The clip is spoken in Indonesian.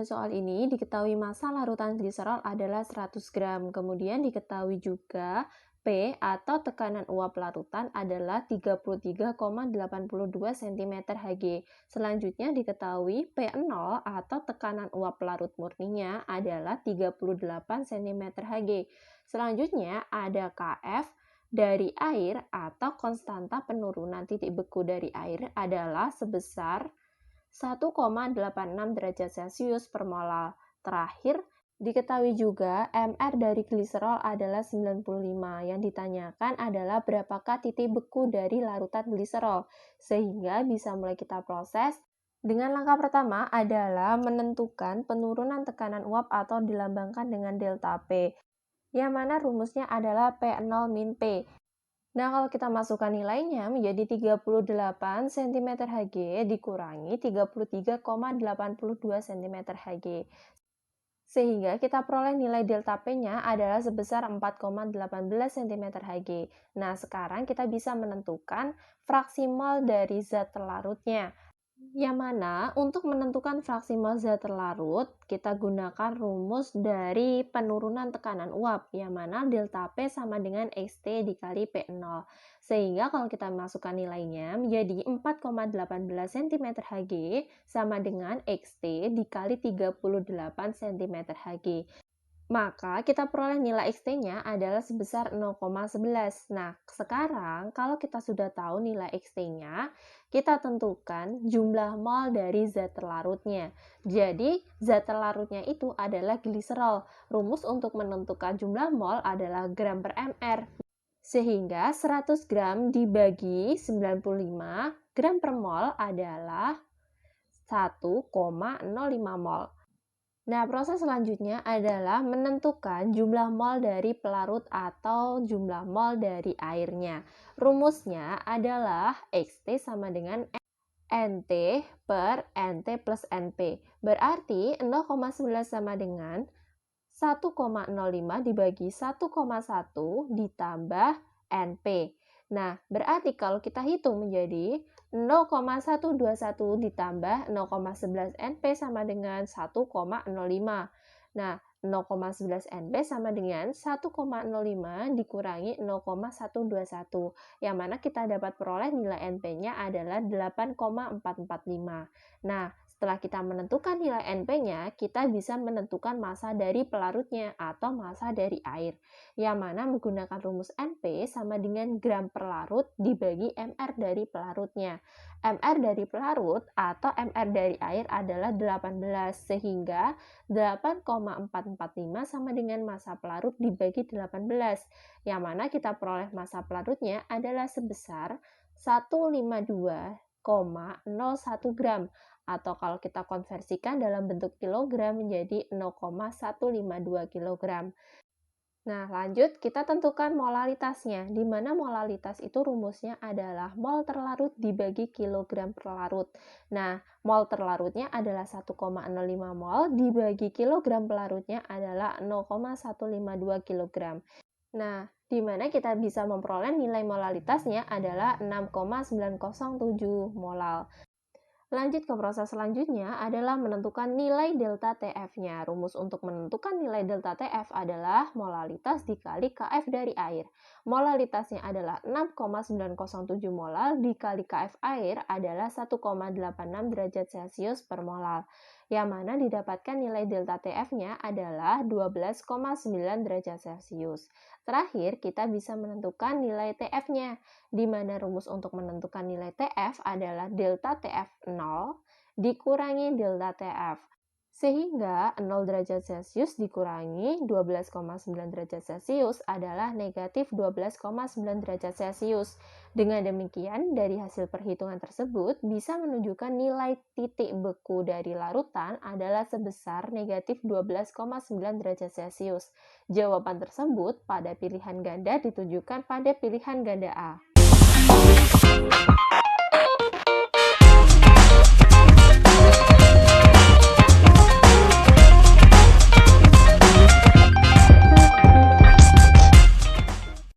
soal ini diketahui massa larutan gliserol adalah 100 gram. Kemudian diketahui juga P atau tekanan uap larutan adalah 33,82 cm Hg. Selanjutnya diketahui P0 atau tekanan uap larut murninya adalah 38 cm Hg. Selanjutnya ada Kf dari air atau konstanta penurunan titik beku dari air adalah sebesar 1,86 derajat Celcius per molar. Terakhir, diketahui juga MR dari gliserol adalah 95. Yang ditanyakan adalah berapakah titik beku dari larutan gliserol. Sehingga bisa mulai kita proses. Dengan langkah pertama adalah menentukan penurunan tekanan uap atau dilambangkan dengan delta P. Yang mana rumusnya adalah P0 min P. Nah, kalau kita masukkan nilainya menjadi 38 cm Hg dikurangi 33,82 cm Hg. Sehingga kita peroleh nilai delta P-nya adalah sebesar 4,18 cm Hg. Nah, sekarang kita bisa menentukan fraksi mol dari zat terlarutnya. Yang mana untuk menentukan fraksi mol zat terlarut, kita gunakan rumus dari penurunan tekanan uap, yang mana delta P sama dengan XT dikali P0. Sehingga kalau kita masukkan nilainya menjadi 4,18 cm Hg sama dengan XT dikali 38 cm Hg. Maka kita peroleh nilai XT-nya adalah sebesar 0,11. Nah, sekarang kalau kita sudah tahu nilai XT-nya, kita tentukan jumlah mol dari zat terlarutnya. Jadi, zat terlarutnya itu adalah gliserol. Rumus untuk menentukan jumlah mol adalah gram per mr. Sehingga 100 gram dibagi 95 gram per mol adalah 1,05 mol. Nah, proses selanjutnya adalah menentukan jumlah mol dari pelarut atau jumlah mol dari airnya. Rumusnya adalah XT sama dengan NT per NT plus NP. Berarti 0,11 sama dengan 1,05 dibagi 1,1 ditambah NP. Nah, berarti kalau kita hitung menjadi 0,121 ditambah 0,11 NP sama dengan 1,05. Nah, 0,11 NP sama dengan 1,05 dikurangi 0,121, yang mana kita dapat peroleh nilai NP-nya adalah 8,445. Nah, setelah kita menentukan nilai NP-nya, kita bisa menentukan massa dari pelarutnya atau massa dari air, yang mana menggunakan rumus NP sama dengan gram per larut dibagi MR dari pelarutnya. MR dari pelarut atau MR dari air adalah 18, sehingga 8,445 sama dengan massa pelarut dibagi 18, yang mana kita peroleh massa pelarutnya adalah sebesar 152,01 gram, atau kalau kita konversikan dalam bentuk kilogram menjadi 0,152 kg. Nah, lanjut kita tentukan molalitasnya, di mana molalitas itu rumusnya adalah mol terlarut dibagi kilogram per larut. Nah, mol terlarutnya adalah 1,05 mol dibagi kilogram pelarutnya adalah 0,152 kg. Nah, di mana kita bisa memperoleh nilai molalitasnya adalah 6,907 molal. Lanjut ke proses selanjutnya adalah menentukan nilai delta TF-nya. Rumus untuk menentukan nilai delta TF adalah molalitas dikali Kf dari air. Molalitasnya adalah 6,907 molal dikali Kf air adalah 1,86 derajat Celcius per molal. Yang mana didapatkan nilai delta TF-nya adalah 12,9 derajat Celcius. Terakhir, kita bisa menentukan nilai TF-nya, di mana rumus untuk menentukan nilai TF adalah delta TF 0 dikurangi delta TF. Sehingga 0 derajat Celcius dikurangi 12,9 derajat Celcius adalah negatif 12,9 derajat Celcius. Dengan demikian, dari hasil perhitungan tersebut bisa menunjukkan nilai titik beku dari larutan adalah sebesar negatif 12,9 derajat Celcius. Jawaban tersebut pada pilihan ganda ditujukan pada pilihan ganda A.